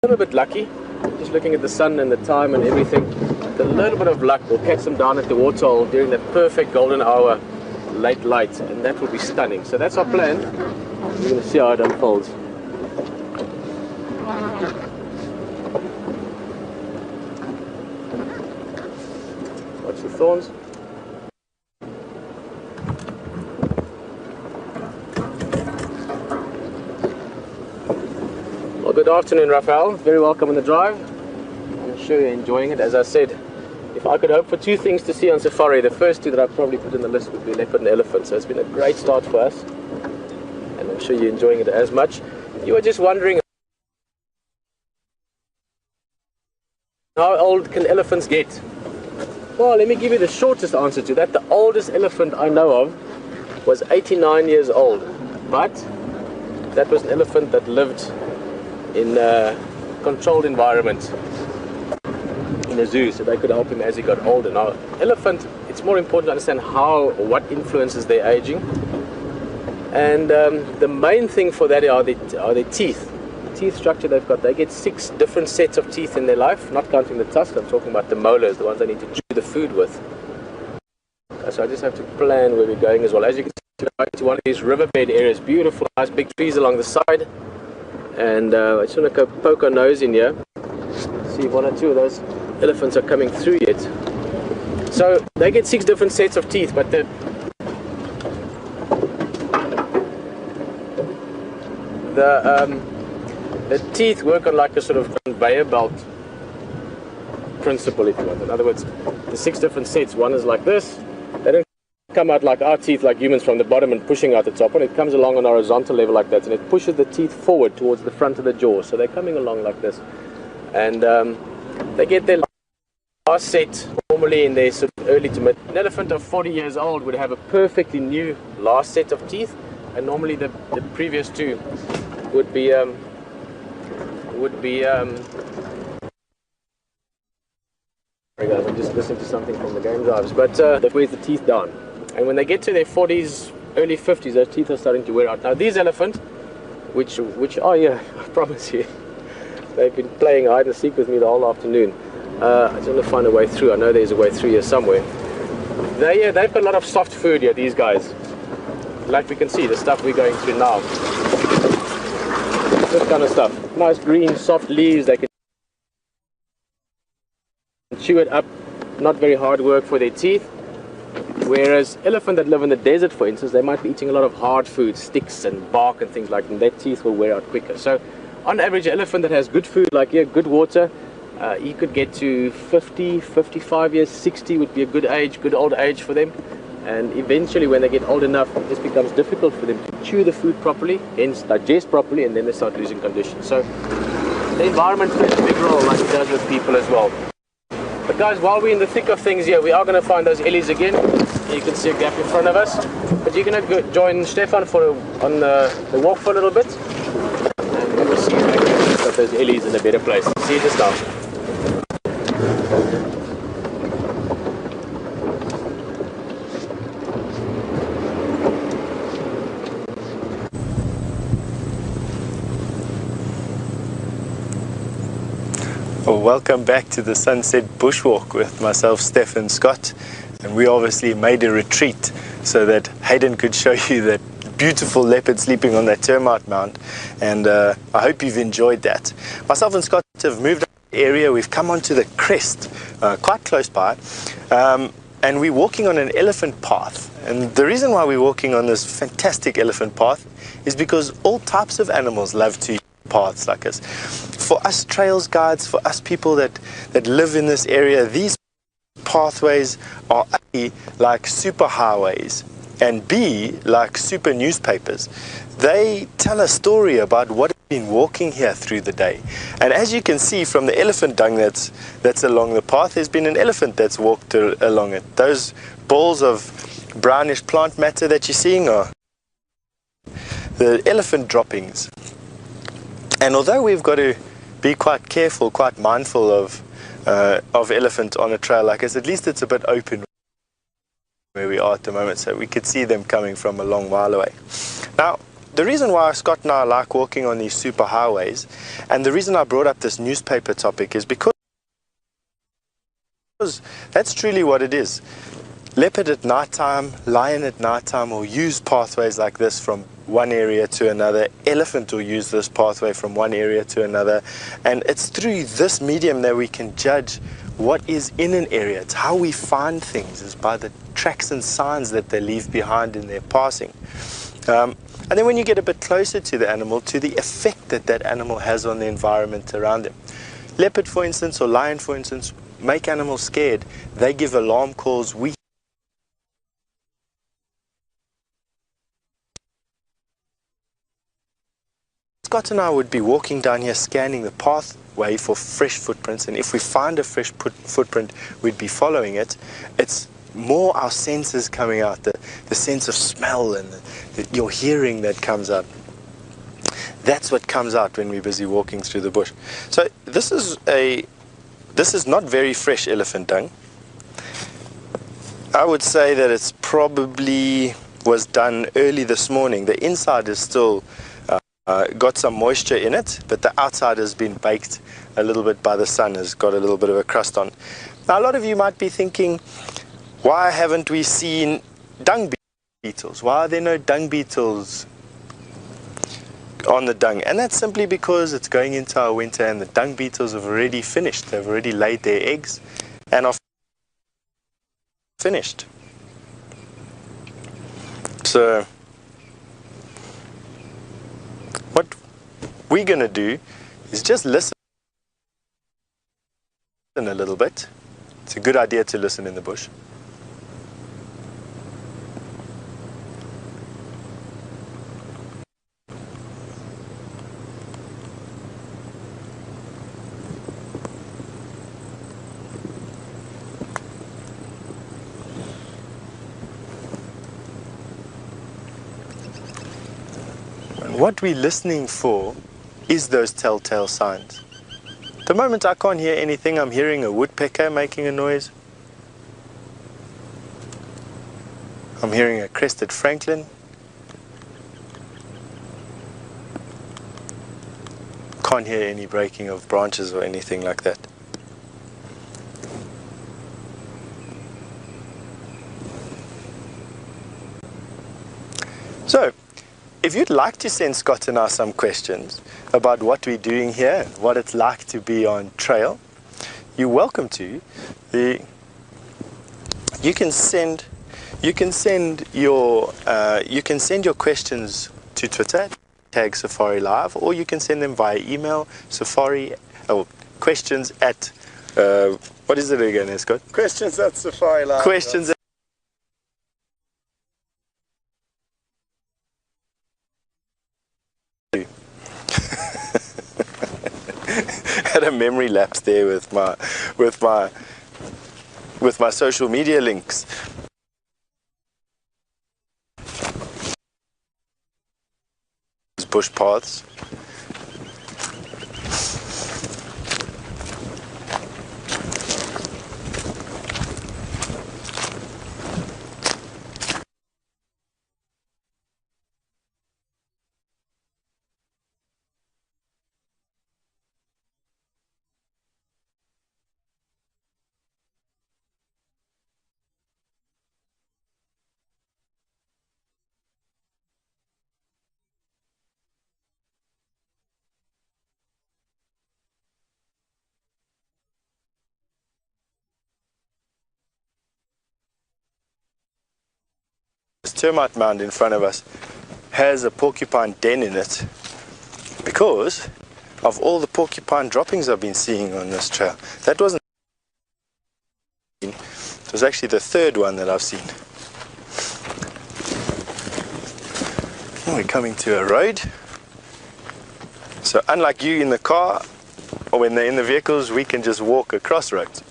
A little bit lucky, just looking at the sun and the time and everything. With a little bit of luck, we'll catch them down at the waterhole during that perfect golden hour, late light, and that will be stunning. So that's our plan. We're going to see how it unfolds. Watch the thorns. Well, good afternoon, Raphael. Very welcome on the drive. I'm sure you're enjoying it. As I said, if I could hope for two things to see on safari, the first two that I've probably put in the list would be leopard and elephant. So it's been a great start for us, and I'm sure you're enjoying it as much. You were just wondering, how old can elephants get? Well, let me give you the shortest answer to that. The oldest elephant I know of was 89 years old, but that was an elephant that lived in a controlled environment in a zoo, so they could help him as he got older. Now, elephant, it's more important to understand how or what influences their aging, and the main thing for that are their teeth. The teeth structure they've got. They get 6 different sets of teeth in their life, not counting the tusks. I'm talking about the molars, the ones they need to chew the food with. So I just have to plan where we're going as well. As you can see, we're going to one of these riverbed areas, beautiful, nice big trees along the side. And I just want to go poke our nose in here, see if 1 or 2 of those elephants are coming through yet. So they get 6 different sets of teeth, but the teeth work on like a sort of conveyor belt principle, if you want. In other words, the 6 different sets, one is like this. They don't come out like our teeth, like humans, from the bottom and pushing out the top one. It comes along on a horizontal level like that, and it pushes the teeth forward towards the front of the jaw. So they're coming along like this, and they get their last set normally in their sort of early to mid. An elephant of 40 years old would have a perfectly new last set of teeth, and normally the previous 2 would be sorry guys, I'm just listening to something from the game drives, but that wears the teeth down. And when they get to their 40s, early 50s, those teeth are starting to wear out. Now these elephants, which are here, I promise you, they've been playing hide and seek with me the whole afternoon. I just want to find a way through. I know there's a way through here somewhere. They've got a lot of soft food here, these guys. Like we can see, the stuff we're going through now. This kind of stuff. Nice green, soft leaves. They can chew it up. Not very hard work for their teeth. Whereas elephants that live in the desert, for instance, they might be eating a lot of hard food, sticks and bark and things like that, and their teeth will wear out quicker. So on average, an elephant that has good food, like here, good water, he could get to 50, 55 years, 60 would be a good age, good old age for them. And eventually when they get old enough, it just becomes difficult for them to chew the food properly, hence digest properly, and then they start losing condition. So the environment plays a big role, like it does with people as well. But guys, while we're in the thick of things here, we are going to find those ellies again. You can see a gap in front of us. But you're going to join Stefan on the walk for a little bit. And then we'll see if we can put those ellies in a better place. See you just now. Well, welcome back to the Sunset Bushwalk with myself, Stefan Scott, and we obviously made a retreat so that Hayden could show you that beautiful leopard sleeping on that termite mound, and I hope you've enjoyed that. Myself and Scott have moved up the area. We've come onto the crest, quite close by, and we're walking on an elephant path. And the reason why we're walking on this fantastic elephant path is because all types of animals love to paths like this. For us trails guides, for us people that live in this area, these pathways are A, like super highways, and B, like super newspapers. They tell a story about what has been walking here through the day. And as you can see from the elephant dung that's along the path, there's been an elephant that's walked along it. Those balls of brownish plant matter that you're seeing are the elephant droppings. And although we've got to be quite careful, quite mindful of elephant on a trail like this, at least it's a bit open where we are at the moment, so we could see them coming from a long while away. Now, the reason why Scott and I like walking on these super highways, and the reason I brought up this newspaper topic, is because that's truly what it is. Leopard at nighttime, lion at nighttime will use pathways like this from one area to another. Elephant will use this pathway from one area to another. And it's through this medium that we can judge what is in an area. It's how we find things, is by the tracks and signs that they leave behind in their passing. And then when you get a bit closer to the animal, to the effect that that animal has on the environment around them. Leopard, for instance, or lion, for instance, make animals scared. They give alarm calls. Scott and I would be walking down here scanning the pathway for fresh footprints, and if we find a fresh footprint, we'd be following it. It's more our senses coming out, the sense of smell and your hearing that comes out. That's what comes out when we're busy walking through the bush. So this is not very fresh elephant dung. I would say that it's probably was done early this morning. The inside is still got some moisture in it, but the outside has been baked a little bit by the sun, has got a little bit of a crust on. Now a lot of you might be thinking, why haven't we seen dung beetles? Why are there no dung beetles on the dung? And that's simply because it's going into our winter and the dung beetles have already finished. They've already laid their eggs and are finished. So what we're going to do is just listen a little bit. It's a good idea to listen in the bush. What we're listening for is those telltale signs. At the moment I can't hear anything. I'm hearing a woodpecker making a noise. I'm hearing a crested francolin. Can't hear any breaking of branches or anything like that. So, if you'd like to send Scott and I some questions about what we're doing here, what it's like to be on trail, you're welcome to. You can send your questions to Twitter, tag Safari Live, or you can send them via email, questions at what is it again, Scott? Questions at Safari Live. Questions. Had a memory lapse there with my social media links. Bush paths. This termite mound in front of us has a porcupine den in it because of all the porcupine droppings I've been seeing on this trail. That wasn't, it was actually the third one that I've seen. We're coming to a road. So unlike you in the car or when they're in the vehicles, we can just walk across roads.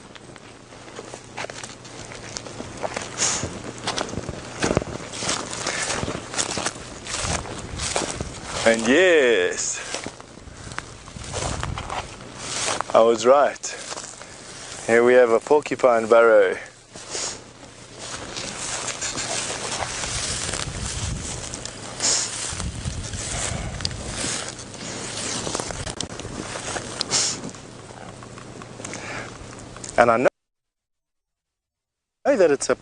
And yes, I was right. Here we have a porcupine burrow. And I know that it's a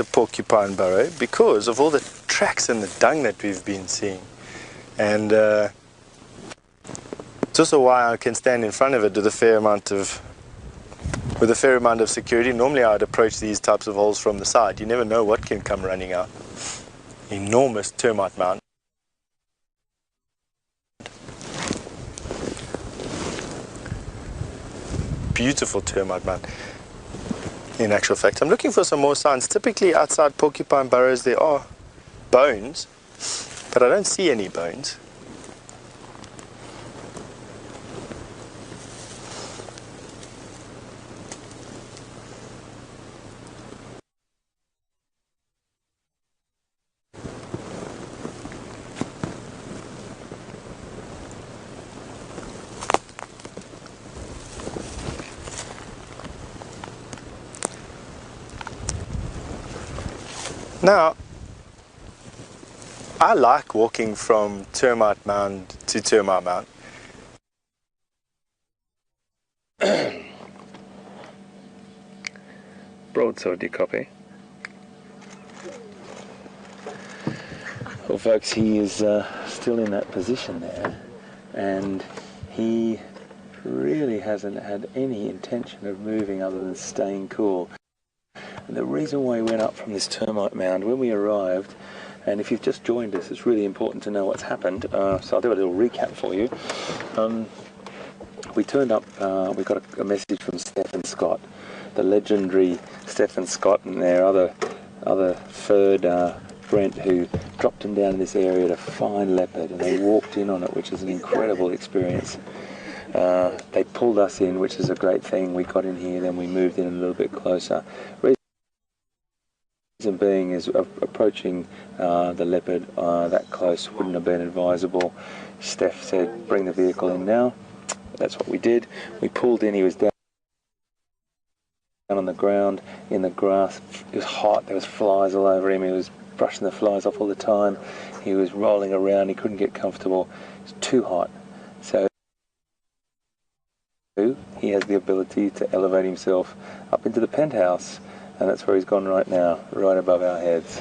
porcupine burrow because of all the tracks and the dung that we've been seeing. And it's also why I can stand in front of it with a fair amount of security. Normally I'd approach these types of holes from the side. You never know what can come running out. Enormous termite mound. Beautiful termite mound. In actual fact, I'm looking for some more signs. Typically outside porcupine burrows there are bones, but I don't see any bones. Now, I like walking from termite mound to termite mound. Broadsword, do you copy? Well, folks, he is still in that position there, and he really hasn't had any intention of moving other than staying cool. And the reason why he went up from this termite mound, when we arrived, and if you've just joined us, it's really important to know what's happened, so I'll do a little recap for you. We turned up, we got a message from Stephen Scott, the legendary Stephen Scott, and their other third, Brent, who dropped him down in this area to find leopard, and they walked in on it, which is an incredible experience. They pulled us in, which is a great thing. We got in here, then we moved in a little bit closer. Reason being is approaching the leopard that close wouldn't have been advisable. Steph said, bring the vehicle in now. That's what we did. We pulled in, he was down on the ground in the grass. It was hot, there was flies all over him. He was brushing the flies off all the time. He was rolling around, he couldn't get comfortable. It was too hot. So he has the ability to elevate himself up into the penthouse, and that's where he's gone right now, right above our heads.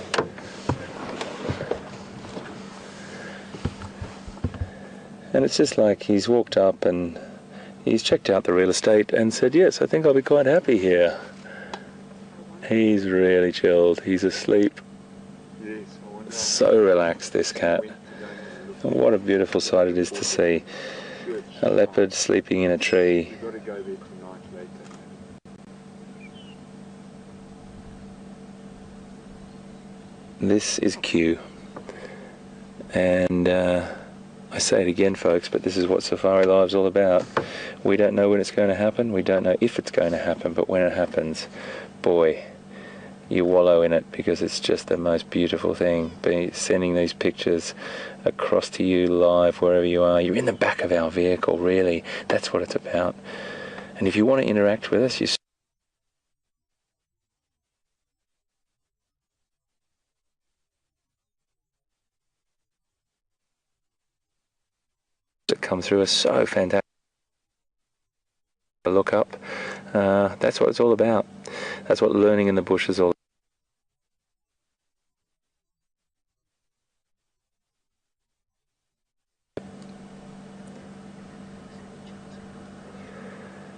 And it's just like he's walked up and he's checked out the real estate and said, yes, I think I'll be quite happy here. He's really chilled, he's asleep. So relaxed, this cat. And what a beautiful sight it is to see. A leopard sleeping in a tree. This is Q. And I say it again, folks, but this is what safari life's all about. We don't know when it's going to happen, we don't know if it's going to happen, but when it happens, boy, you wallow in it, because it's just the most beautiful thing. Sending these pictures across to you live wherever you are. You're in the back of our vehicle, really. That's what it's about. And if you want to interact with us, that come through are so fantastic. Look up. That's what it's all about. That's what learning in the bush is all about.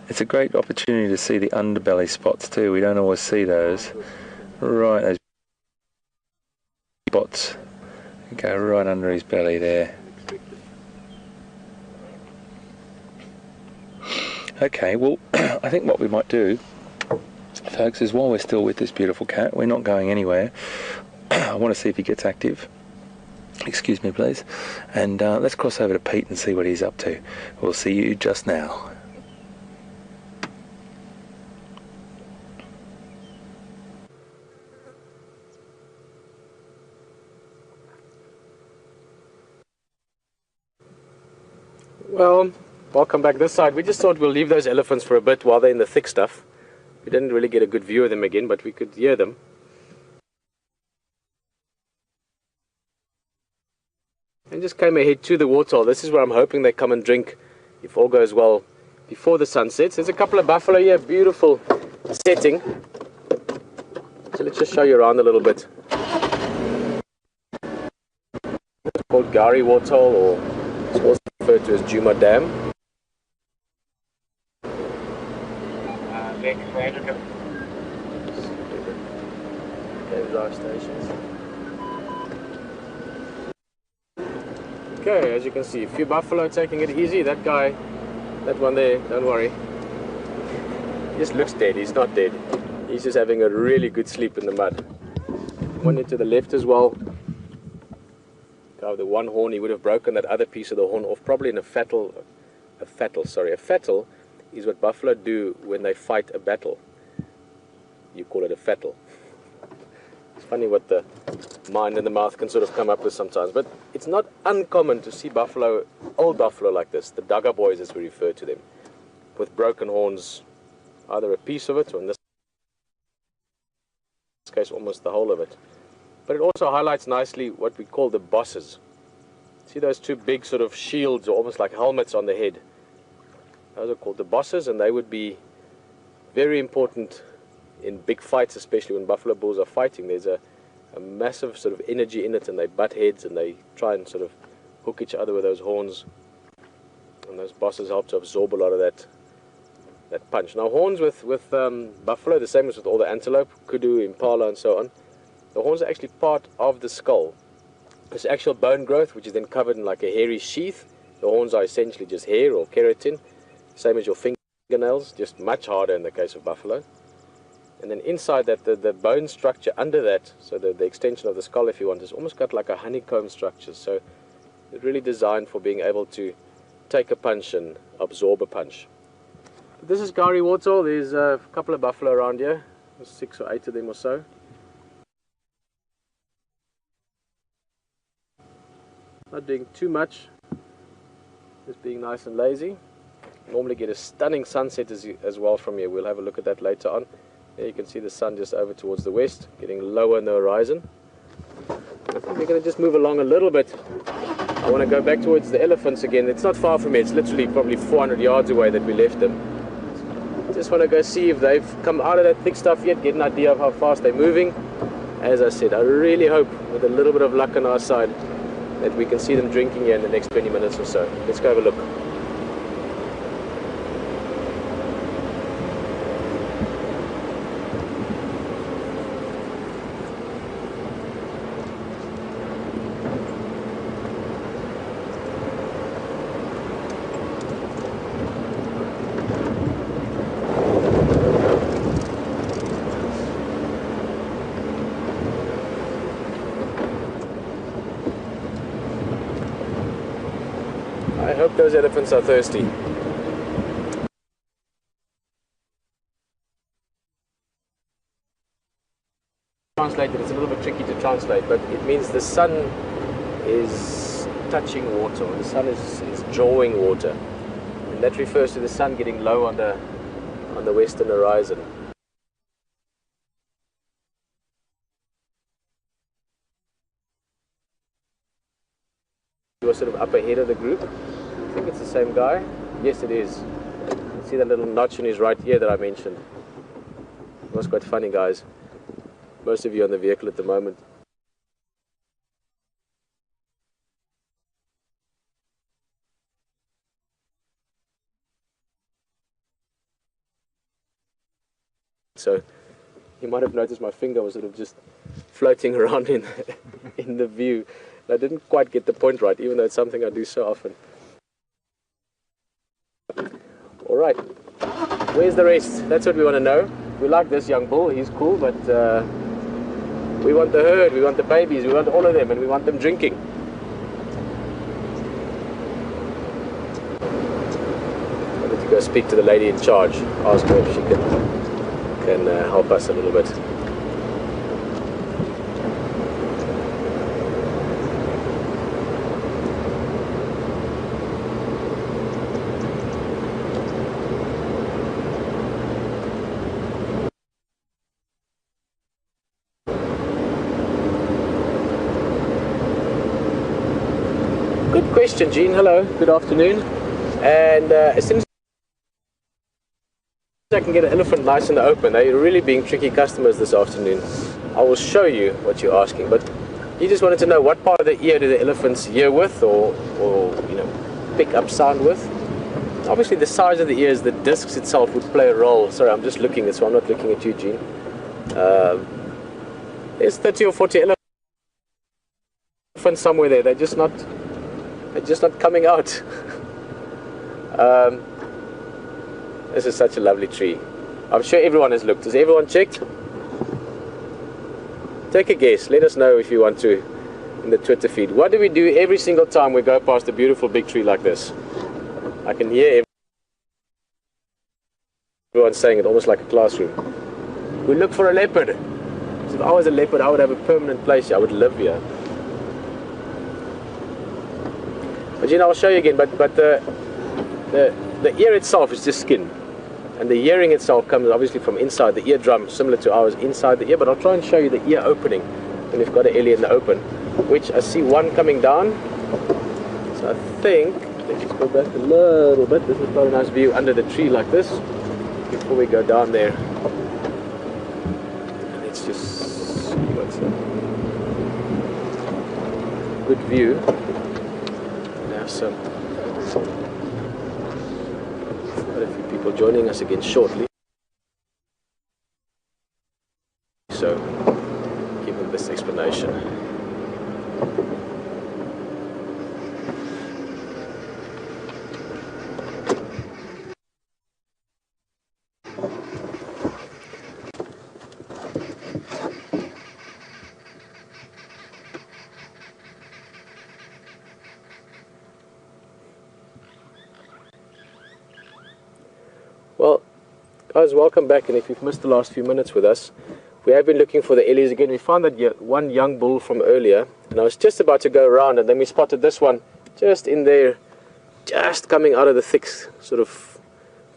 It's a great opportunity to see the underbelly spots too. We don't always see those. Right, those spots go right under his belly there. Okay, well, I think what we might do, folks, is while we're still with this beautiful cat, we're not going anywhere. I want to see if he gets active. Excuse me, please. And let's cross over to Pete and see what he's up to. We'll see you just now. Well, welcome back this side. We just thought we'll leave those elephants for a bit while they're in the thick stuff. We didn't really get a good view of them again, but we could hear them. And just came ahead to the waterhole. This is where I'm hoping they come and drink, if all goes well, before the sun sets. There's a couple of buffalo here, beautiful setting. So let's just show you around a little bit. It's called Gari Waterhole, or it's also referred to as Djuma Dam. Drive stations. Okay, as you can see, a few buffalo taking it easy. That guy, that one there, don't worry. He just looks dead. He's not dead. He's just having a really good sleep in the mud. One to the left as well. Guy with the one horn, he would have broken that other piece of the horn off, probably in a fattle. A fattle is what buffalo do when they fight a battle. You call it a fattle. It's funny what the mind and the mouth can sort of come up with sometimes, but it's not uncommon to see buffalo, old buffalo like this, the Dugger boys as we refer to them, with broken horns, either a piece of it, or in this case almost the whole of it. But it also highlights nicely what we call the bosses. See those two big sort of shields, or almost like helmets on the head? Those are called the bosses, and they would be very important in big fights, especially when buffalo bulls are fighting. There's a massive sort of energy in it, and they butt heads and they try and sort of hook each other with those horns, and those bosses help to absorb a lot of that punch. Now horns with buffalo, the same as with all the antelope, kudu, impala and so on, the horns are actually part of the skull. It's actual bone growth, which is then covered in like a hairy sheath. The horns are essentially just hair or keratin, same as your fingernails, just much harder in the case of buffalo. And then inside that, the bone structure under that, so the extension of the skull, if you want, is almost got like a honeycomb structure. So it's really designed for being able to take a punch and absorb a punch. But this is Gari Waterhole. There's a couple of buffalo around here, 6 or 8 of them or so. Not doing too much, just being nice and lazy. Normally get a stunning sunset as well from here. We'll have a look at that later on. There you can see the sun just over towards the west, getting lower in the horizon. I think we're going to just move along a little bit. I want to go back towards the elephants again. It's not far from here. It's literally probably 400 yards away that we left them. Just want to go see if they've come out of that thick stuff yet, get an idea of how fast they're moving. As I said, I really hope, with a little bit of luck on our side, that we can see them drinking here in the next 20 minutes or so. Let's go have a look. I hope those elephants are thirsty. Translated, it's a little bit tricky to translate, but it means the sun is touching water, or the sun is drawing water, and that refers to the sun getting low on the western horizon. You were sort of up ahead of the group. I think it's the same guy. Yes, it is. See that little notch in his right ear that I mentioned? It was quite funny, guys. Most of you on the vehicle at the moment. So you might have noticed my finger was sort of just floating around in the view. I didn't quite get the point right, even though it's something I do so often. All right, where's the rest? That's what we want to know. We like this young bull, he's cool, but we want the herd, we want the babies, we want all of them, and we want them drinking. I need to go speak to the lady in charge, ask her if she can help us a little bit. Good question, Jean. Hello, good afternoon. And as soon as I can get an elephant nice in the open. They're really being tricky customers this afternoon. I will show you what you're asking, but you just wanted to know what part of the ear do the elephants hear with, or you know, pick up sound with. Obviously the size of the ears, the discs itself would play a role. Sorry, I'm just looking, so I'm not looking at you, Gene. There's 30 or 40 elephants somewhere there. They're just not coming out. This is such a lovely tree. I'm sure everyone has looked. Has everyone checked? Take a guess. Let us know if you want to in the Twitter feed. What do we do every single time we go past a beautiful big tree like this? I can hear everyone saying it almost like a classroom. We look for a leopard. If I was a leopard, I would have a permanent place here. I would live here. But you know, I'll show you again. But the ear itself is just skin. And the hearing itself comes obviously from inside the eardrum, similar to ours inside the ear. But I'll try and show you the ear opening when we've got an ellie in the open, which I see one coming down. So I think, let's just go back a little bit. This is quite a nice view under the tree like this before we go down there. Let's just see what's a good view. Now some. Quite a few people joining us again shortly. So, give them this explanation. Well, guys, welcome back, and if you've missed the last few minutes with us, we have been looking for the ellies again. We found that one young bull from earlier, and I was just about to go around, and then we spotted this one just in there, just coming out of the thick sort of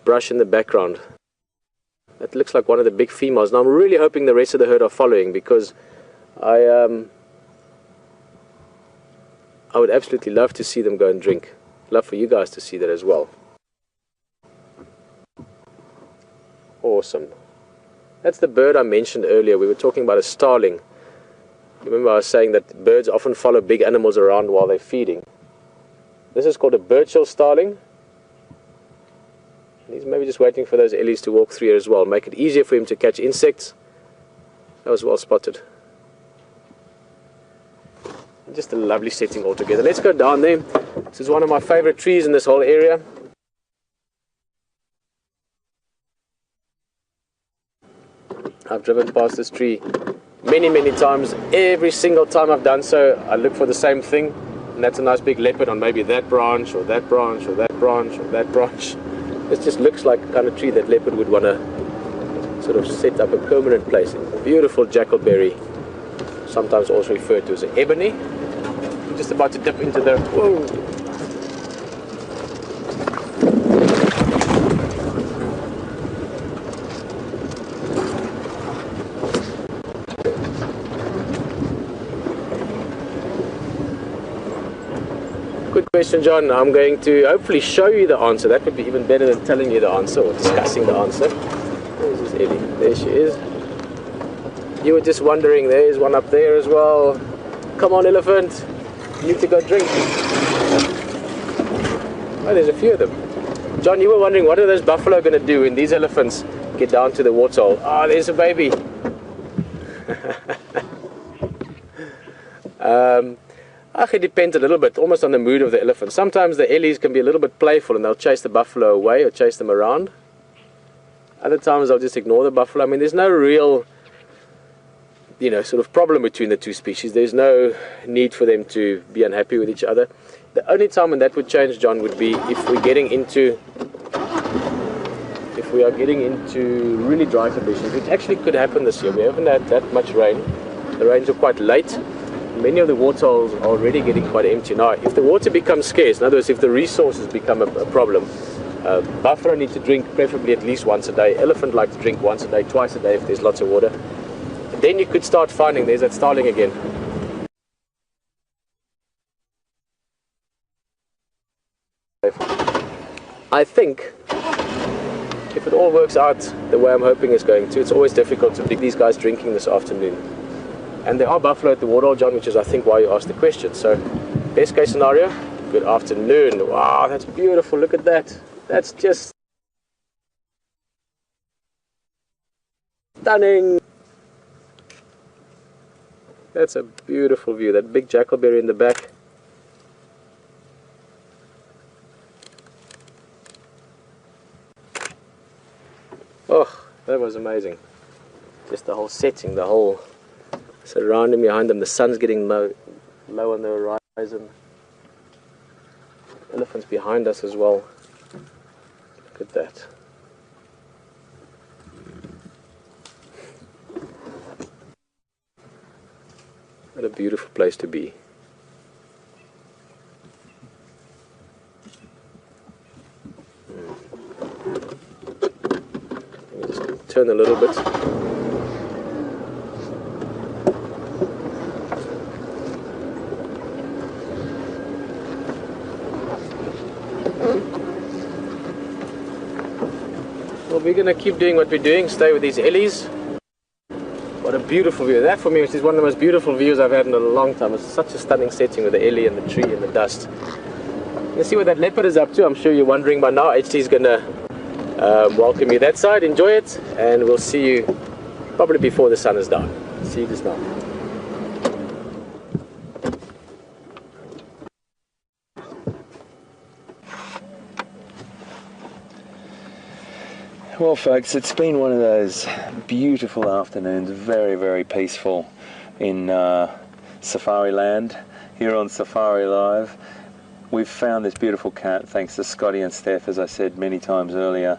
brush in the background. That looks like one of the big females. Now I'm really hoping the rest of the herd are following, because I would absolutely love to see them go and drink. Love for you guys to see that as well. Awesome. That's the bird I mentioned earlier. We were talking about a starling. Remember I was saying that birds often follow big animals around while they're feeding. This is called a Birchill starling. And he's maybe just waiting for those ellies to walk through here as well. Make it easier for him to catch insects. That was well spotted. Just a lovely setting altogether. Let's go down there. This is one of my favorite trees in this whole area. I've driven past this tree many times. Every single time I've done so, I look for the same thing, and that's a nice big leopard on maybe that branch, or that branch, or that branch, or that branch. This just looks like the kind of tree that leopard would want to sort of set up a permanent place in. Beautiful jackalberry, sometimes also referred to as an ebony. I'm just about to dip into the... Whoa! Good question, John. I'm going to hopefully show you the answer. That would be even better than telling you the answer or discussing the answer. Where's this Ellie? There she is. You were just wondering, there's one up there as well. Come on, elephant. You need to go drink. Oh, there's a few of them. John, you were wondering, what are those buffalo going to do when these elephants get down to the waterhole? Ah, there's a baby. It depends a little bit, almost on the mood of the elephant. Sometimes the ellies can be a little bit playful and they'll chase the buffalo away or chase them around. Other times they'll just ignore the buffalo. I mean, there's no real, sort of problem between the two species. There's no need for them to be unhappy with each other. The only time when that would change, John, would be if we are getting into really dry conditions, which actually could happen this year. We haven't had that much rain. The rains are quite late. Many of the waterholes are already getting quite empty. Now, if the water becomes scarce, in other words, if the resources become a problem, buffalo need to drink preferably at least once a day. Elephant like to drink once a day, twice a day if there's lots of water. And then you could start finding, there's that starling again. I think if it all works out the way I'm hoping it's going to, it's always difficult to pick these guys drinking this afternoon. And there are buffalo at the waterhole, John, which is I think why you asked the question. So best case scenario, good afternoon. Wow, that's beautiful. Look at that. That's just stunning. That's a beautiful view. That big jackalberry in the back. Oh, that was amazing. Just the whole setting, the whole surrounding behind them. The sun's getting low on the horizon. Elephants behind us as well. Look at that. What a beautiful place to be. Let me just turn a little bit. Well, we're going to keep doing what we're doing, stay with these ellies. What a beautiful view. That for me is one of the most beautiful views I've had in a long time. It's such a stunning setting with the ellie and the tree and the dust. Let's see what that leopard is up to. I'm sure you're wondering by now. HT is going to welcome you that side. Enjoy it, and we'll see you probably before the sun is down. See you just now. Well folks, it's been one of those beautiful afternoons, very, very peaceful in Safari Land, here on Safari Live. We've found this beautiful cat thanks to Scotty and Steph, as I said many times earlier.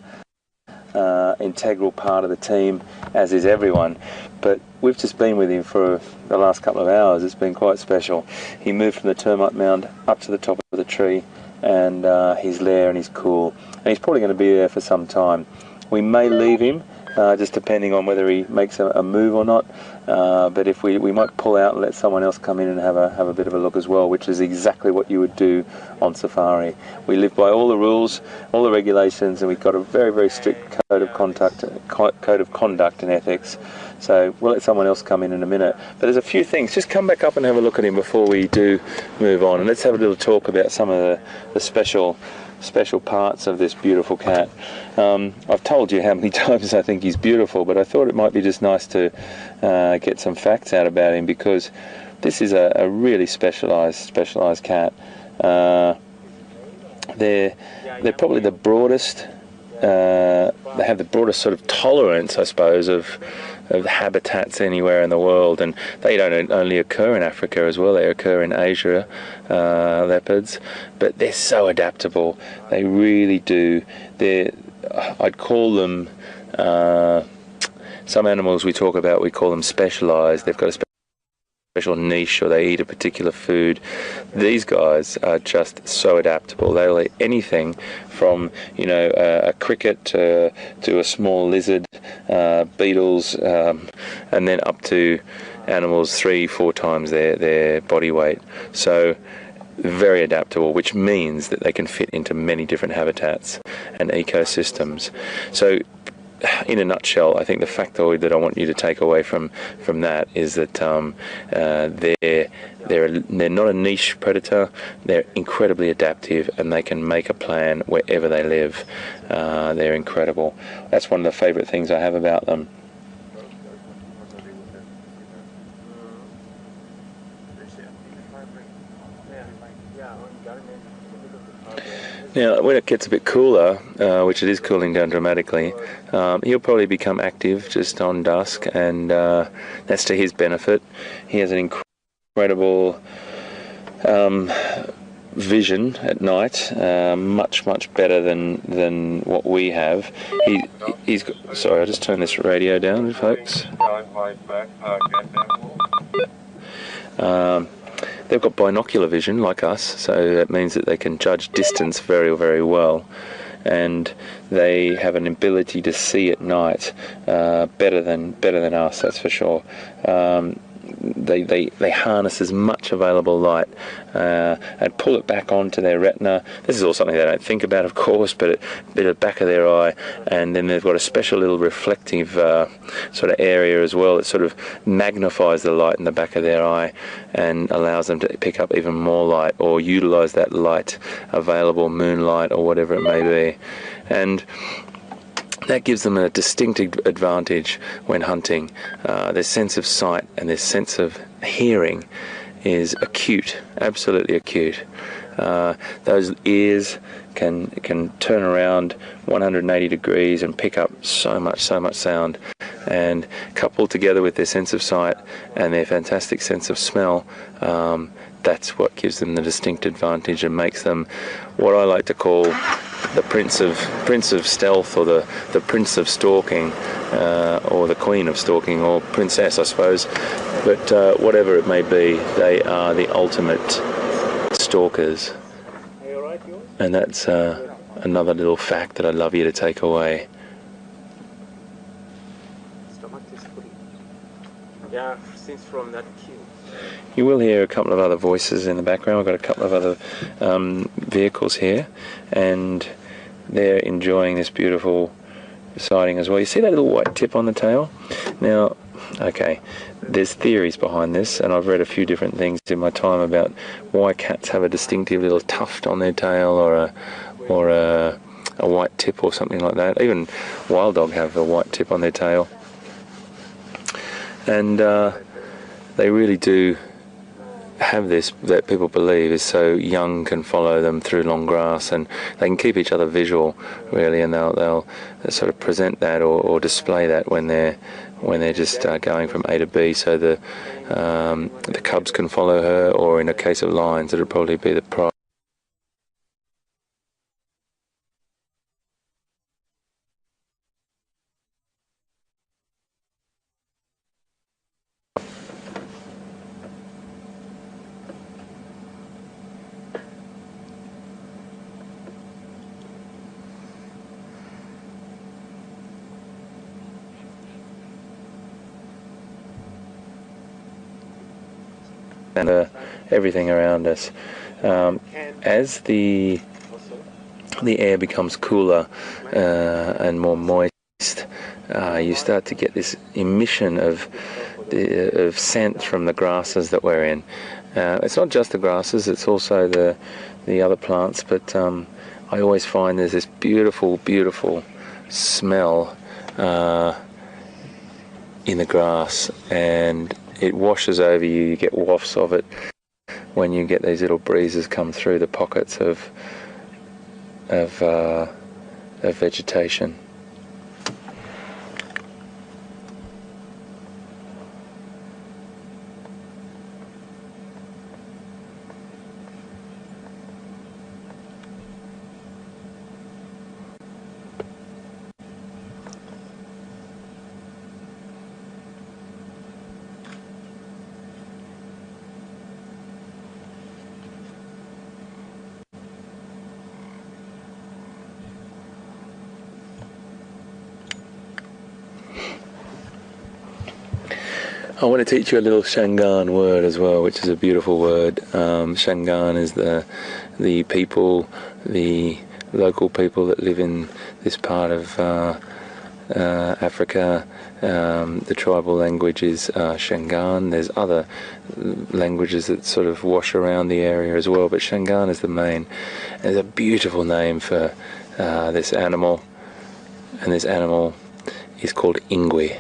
Integral part of the team, as is everyone, but we've just been with him for the last couple of hours. It's been quite special. He moved from the termite mound up to the top of the tree, and he's there and he's cool, and he's probably going to be there for some time. We may leave him, just depending on whether he makes a move or not. But if we might pull out and let someone else come in and have a bit of a look as well, which is exactly what you would do on safari. We live by all the rules, all the regulations, and we've got a very, very strict code of conduct and ethics. So we'll let someone else come in a minute. But there's a few things. Just come back up and have a look at him before we do move on, and let's have a little talk about some of the special parts of this beautiful cat. I've told you how many times I think he's beautiful, but I thought it might be just nice to get some facts out about him, because this is a really specialized cat. They're probably the broadest. They have the broadest sort of tolerance, I suppose, of habitats anywhere in the world, and they don't only occur in Africa as well. They occur in Asia, leopards, but they're so adaptable. They really do. I'd call them, some animals we talk about, we call them specialized. They've got a special niche, or they eat a particular food. These guys are just so adaptable. They'll eat anything from, a cricket to a small lizard, beetles, and then up to animals 3-4 times their body weight. So very adaptable, which means that they can fit into many different habitats and ecosystems. So in a nutshell, I think the factoid that I want you to take away from that is that they're not a niche predator. They're incredibly adaptive, and they can make a plan wherever they live. They're incredible. That's one of the favourite things I have about them. Now, when it gets a bit cooler, which it is cooling down dramatically, he'll probably become active just on dusk, and that's to his benefit. He has an incredible vision at night, much better than what we have. He's got, sorry, I'll just turn this radio down, folks. They've got binocular vision like us, so that means that they can judge distance very, very well, and they have an ability to see at night better than us, that's for sure. they harness as much available light and pull it back onto their retina. This is all something they don't think about, of course, but at the back of their eye, and then they've got a special little reflective sort of area as well that sort of magnifies the light in the back of their eye and allows them to pick up even more light or utilize that light available, moonlight or whatever it may be. And that gives them a distinct advantage when hunting. Their sense of sight and their sense of hearing is acute, absolutely acute. Those ears can turn around 180 degrees and pick up so much sound, and coupled together with their sense of sight and their fantastic sense of smell, that's what gives them the distinct advantage and makes them what I like to call the prince of stealth, or the prince of stalking, or the queen of stalking, or princess, I suppose. But whatever it may be, they are the ultimate stalkers. Are you alright, yours? And that's another little fact that I'd love you to take away. Stomach is full. Yeah, since from that queue. You will hear a couple of other voices in the background. I've got a couple of other vehicles here, and they're enjoying this beautiful sighting as well. You see that little white tip on the tail? Now, okay, there's theories behind this, and I've read a few different things in my time about why cats have a distinctive little tuft on their tail, or a white tip or something like that. Even wild dog have a white tip on their tail, and they really do have this, that people believe is so young can follow them through long grass, and they can keep each other visual, really, and they'll sort of present that or display that when they're just going from A to B, so the cubs can follow her, or in a case of lions, it'll probably be the pride. And everything around us. As the air becomes cooler and more moist, you start to get this emission of scent from the grasses that we're in. It's not just the grasses; it's also the other plants. But I always find there's this beautiful, beautiful smell in the grass, and it washes over you. You get wafts of it when you get these little breezes come through the pockets of vegetation. I want to teach you a little Shangaan word as well, which is a beautiful word. Shangaan is the people, the local people that live in this part of Africa. The tribal language is Shangaan. There's other languages that sort of wash around the area as well, but Shangaan is the main. And it's a beautiful name for this animal, and this animal is called Ingwe.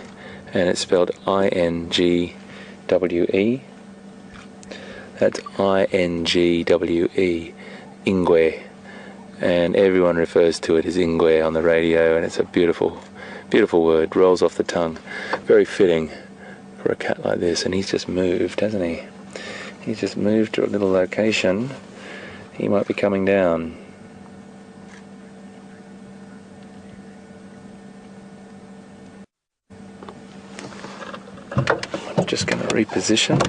And it's spelled I-N-G-W-E. That's I-N-G-W-E, Ingwe. And everyone refers to it as Ingwe on the radio, and it's a beautiful, beautiful word, rolls off the tongue. Very fitting for a cat like this, and he's just moved, hasn't he? He's just moved to a little location. He might be coming down. Just going to reposition.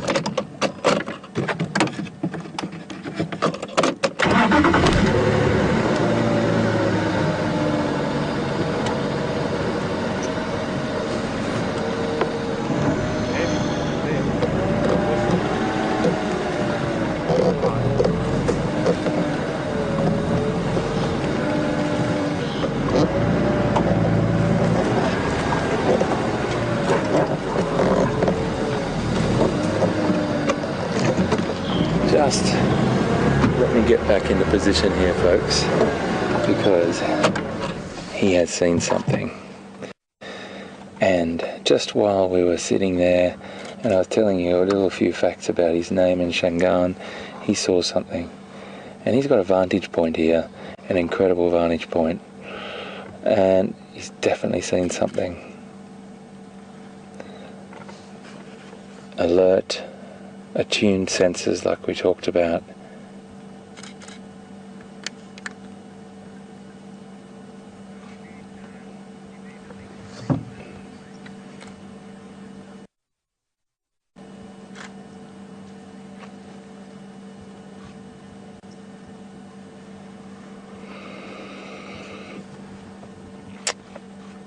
just let me get back into position here, folks, because he has seen something. And just while we were sitting there and I was telling you a little few facts about his name in Shangaan, he saw something. And he's got a vantage point here, an incredible vantage point, and he's definitely seen something. Alert, attuned senses like we talked about.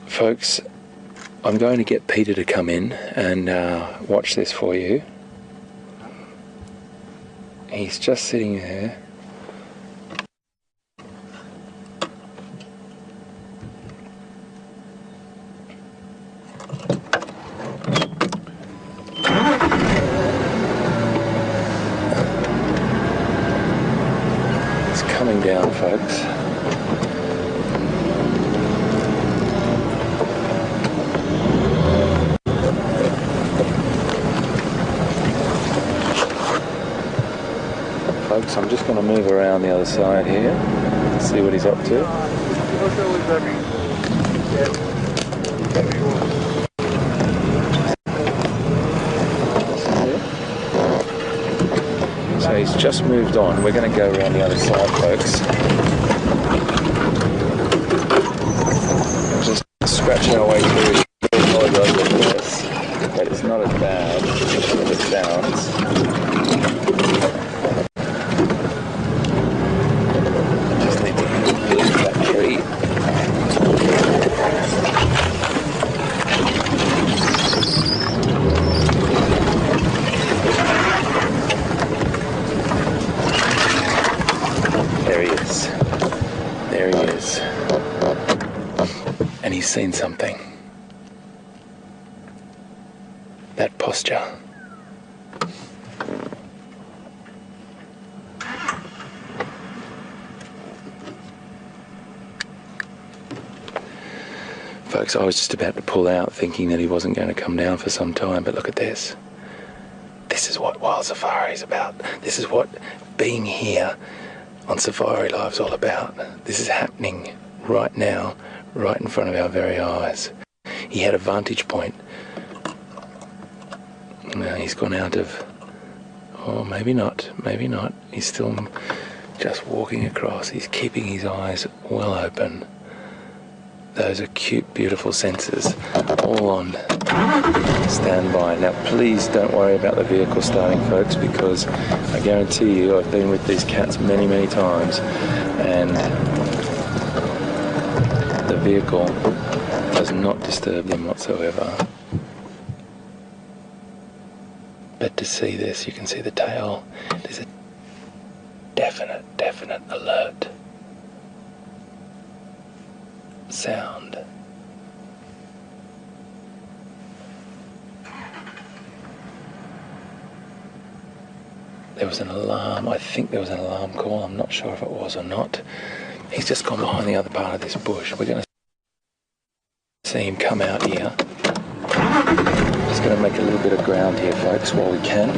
Folks, I'm going to get Peter to come in and watch this for you. He's just sitting there. It's coming down, folks. Folks, I'm just going to move around the other side here, see what he's up to. So he's just moved on. We're going to go around the other side, folks. Just scratching our way through. But it's not as bad as it sounds. And he's seen something. That posture. Folks, I was just about to pull out thinking that he wasn't going to come down for some time, but look at this. This is what Wild Safari is about. This is what being here on Safari Live's all about. This is happening right now, right in front of our very eyes. He had a vantage point. Now he's gone out of... Oh, maybe not, maybe not. He's still just walking across. He's keeping his eyes well open. Those are cute, beautiful senses, all on standby. Now, please don't worry about the vehicle starting, folks, because I guarantee you I've been with these cats many, many times, and the vehicle does not disturb them whatsoever. But to see this, you can see the tail. There's a definite alert sound. There was an alarm. I think there was an alarm call. I'm not sure if it was or not. He's just gone behind the other part of this bush. We're going to see him come out here. Just going to make a little bit of ground here, folks, while we can.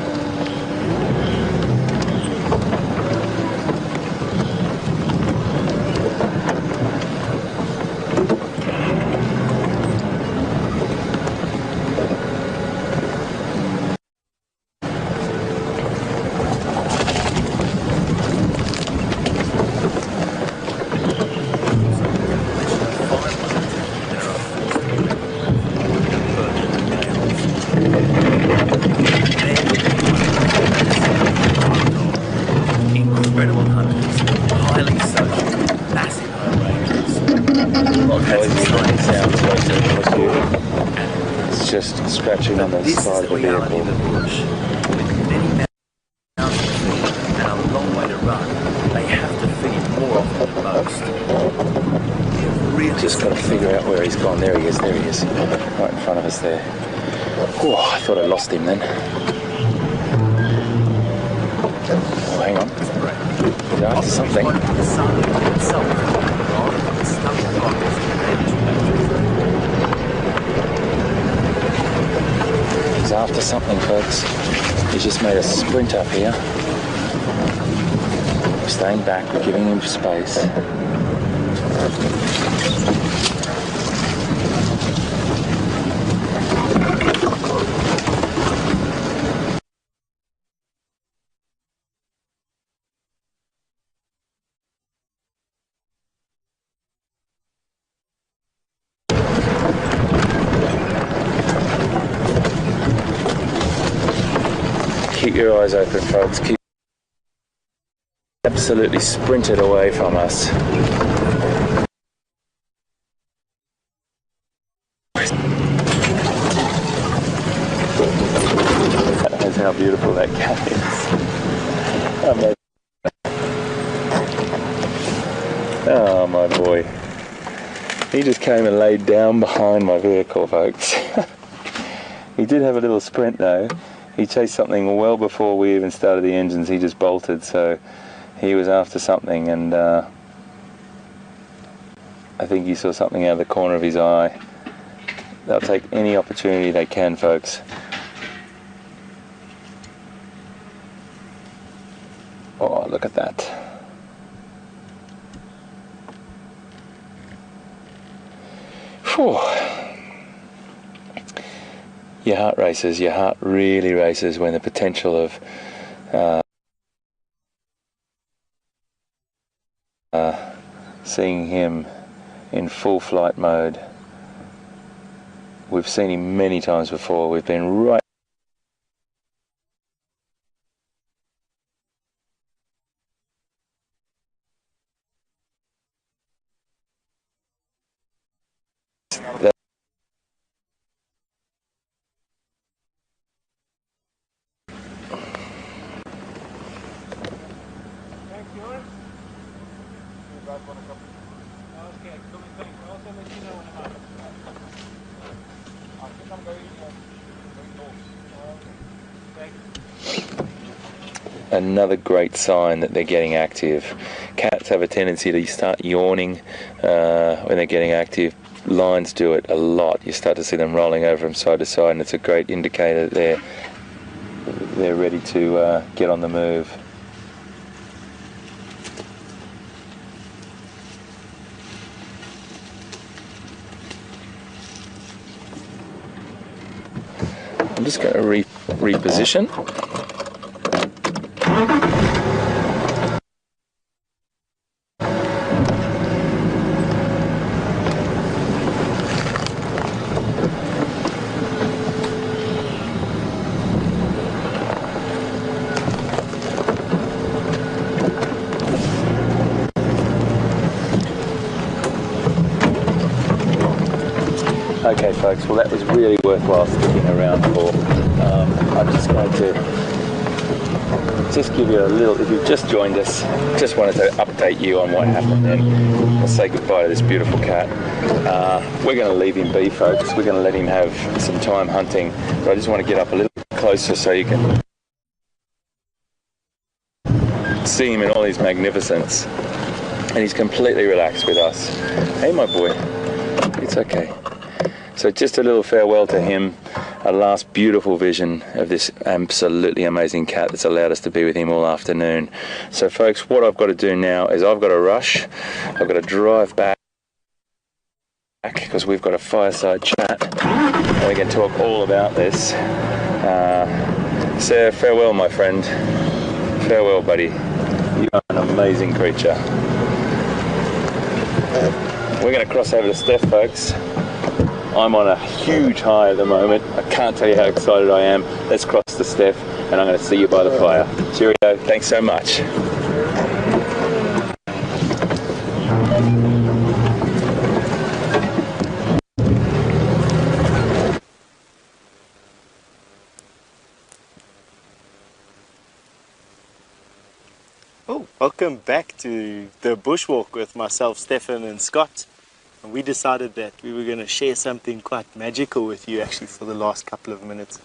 Just scratching on the side of the vehicle. And a long way to run. They have to feed more often than most. Really just got to figure out where he's gone. There he is, right in front of us there. Oh, I thought I lost him then. after something. The sound in itself, rather than the stunning progress He's after something, folks. He's just made a sprint up here. We're staying back, we're giving him space. Keep your eyes open, folks. Keep absolutely sprinted away from us. That's how beautiful that cat is. Amazing. Oh, my boy. He just came and laid down behind my vehicle, folks. He did have a little sprint though. He chased something well before we even started the engines. He just bolted, so he was after something, and I think he saw something out of the corner of his eye. They'll take any opportunity they can, folks. Oh, look at that. Whew. Your heart races, your heart really races when the potential of seeing him in full flight mode. We've seen him many times before. We've been right another great sign that they're getting active. Cats have a tendency to start yawning when they're getting active. Lions do it a lot. You start to see them rolling over from side to side, and it's a great indicator that they're ready to get on the move. I'm just going to reposition. Okay folks, well that was really worthwhile sticking around for. I'm just going to give you a little, if you've just joined us, just wanted to update you on what happened then. I'll say goodbye to this beautiful cat. We're going to leave him be, folks. We're going to let him have some time hunting, but I just want to get up a little closer so you can see him in all his magnificence. And he's completely relaxed with us. Hey my boy, it's okay. So just a little farewell to him, a last beautiful vision of this absolutely amazing cat that's allowed us to be with him all afternoon. So folks, what I've got to do now is I've got to rush. I've got to drive back because we've got a fireside chat and we can talk all about this. So farewell my friend, farewell buddy, you are an amazing creature. We're going to cross over to Steph, folks. I'm on a huge high at the moment. I can't tell you how excited I am. Let's cross to Steph and I'm going to see you by the fire. Cheerio, thanks so much. Oh, welcome back to the bushwalk with myself, Stefan and Scott. And we decided that we were going to share something quite magical with you actually for the last couple of minutes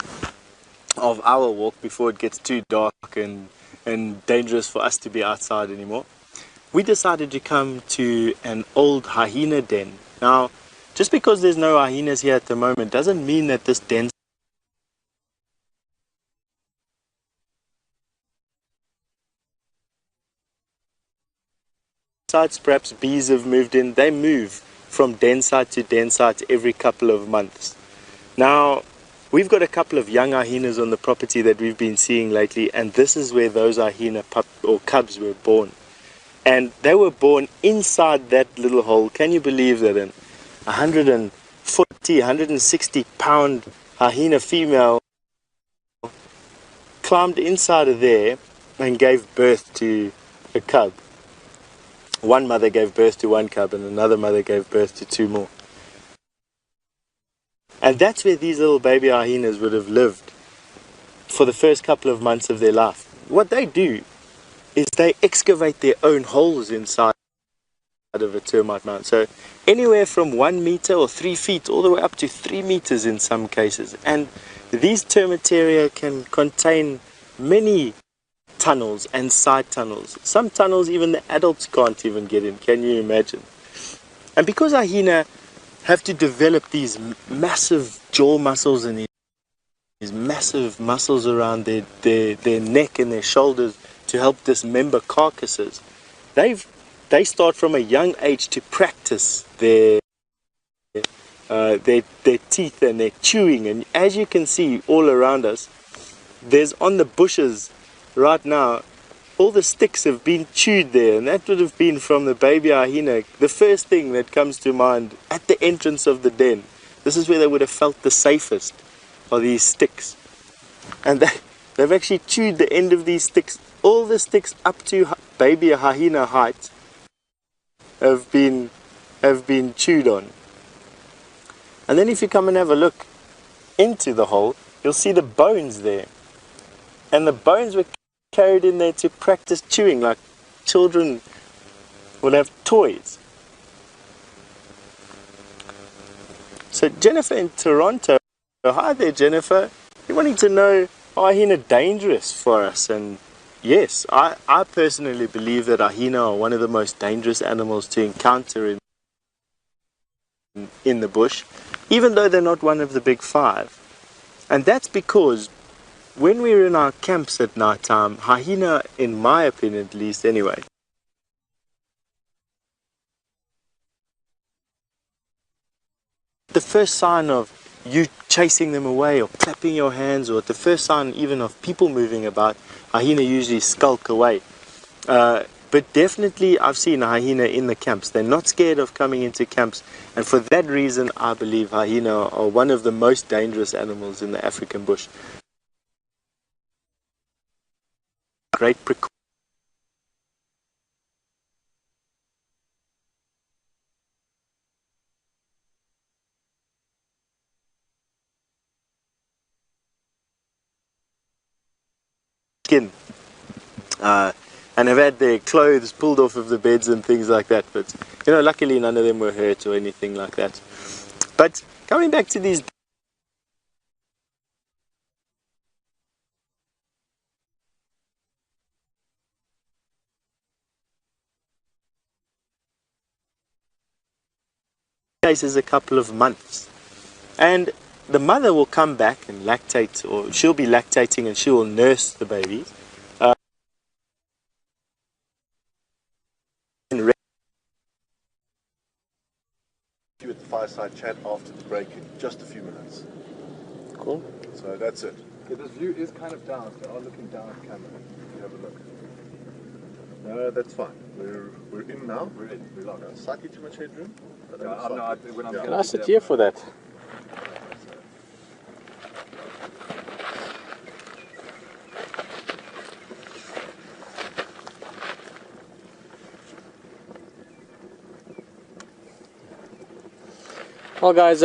of our walk before it gets too dark and and dangerous for us to be outside anymore, we decided to come to an old hyena den. Now, just because there's no hyenas here at the moment doesn't mean that this den sites, perhaps bees have moved in. They move from den site to den site every couple of months. Now, we've got a couple of young hyenas on the property that we've been seeing lately, and this is where those hyena cubs were born. And they were born inside that little hole. Can you believe that? An 140, 160 pound hyena female climbed inside of there and gave birth to a cub. One mother gave birth to one cub and another mother gave birth to two more. And that's where these little baby hyenas would have lived for the first couple of months of their life. What they do is they excavate their own holes inside of a termite mound. So anywhere from 1 meter or 3 feet all the way up to 3 meters in some cases. And these termitaria can contain many tunnels and side tunnels. Some tunnels even the adults can't even get in. Can you imagine? And because hyena have to develop these massive jaw muscles and these massive muscles around their neck and their shoulders to help dismember carcasses, they start from a young age to practice their teeth and their chewing. And as you can see all around us, there's on the bushes right now, all the sticks have been chewed there, and that would have been from the baby hyena. The first thing that comes to mind at the entrance of the den, this is where they would have felt the safest, are these sticks. And they've actually chewed the end of these sticks. All the sticks up to baby hyena height have been chewed on. And then if you come and have a look into the hole, you'll see the bones there. And the bones were carried in there to practice chewing, like children will have toys. So Jennifer in Toronto, hi there Jennifer, you're wanting to know, are hyena dangerous for us? And yes, I personally believe that hyena are one of the most dangerous animals to encounter in the bush, even though they're not one of the big five. And that's because when we're in our camps at night time, hyena, in my opinion at least anyway, the first sign of you chasing them away or clapping your hands, or the first sign even of people moving about, hyena usually skulk away. But definitely I've seen a hyena in the camps. They're not scared of coming into camps, and for that reason I believe hyena are one of the most dangerous animals in the African bush. Great precaution. Skin. And have had their clothes pulled off of the beds and things like that. But, you know, luckily none of them were hurt or anything like that. But coming back to these cases, a couple of months. And the mother will come back and lactate, or she'll be lactating and she will nurse the baby. With the fireside chat after the break in just a few minutes. Cool. So that's it. Yeah, this view is kind of down. They are looking down at camera. If you have a look. No, that's fine. We're in now. We're in. We're locked. Slightly too much headroom. Can I sit here for that? Well guys,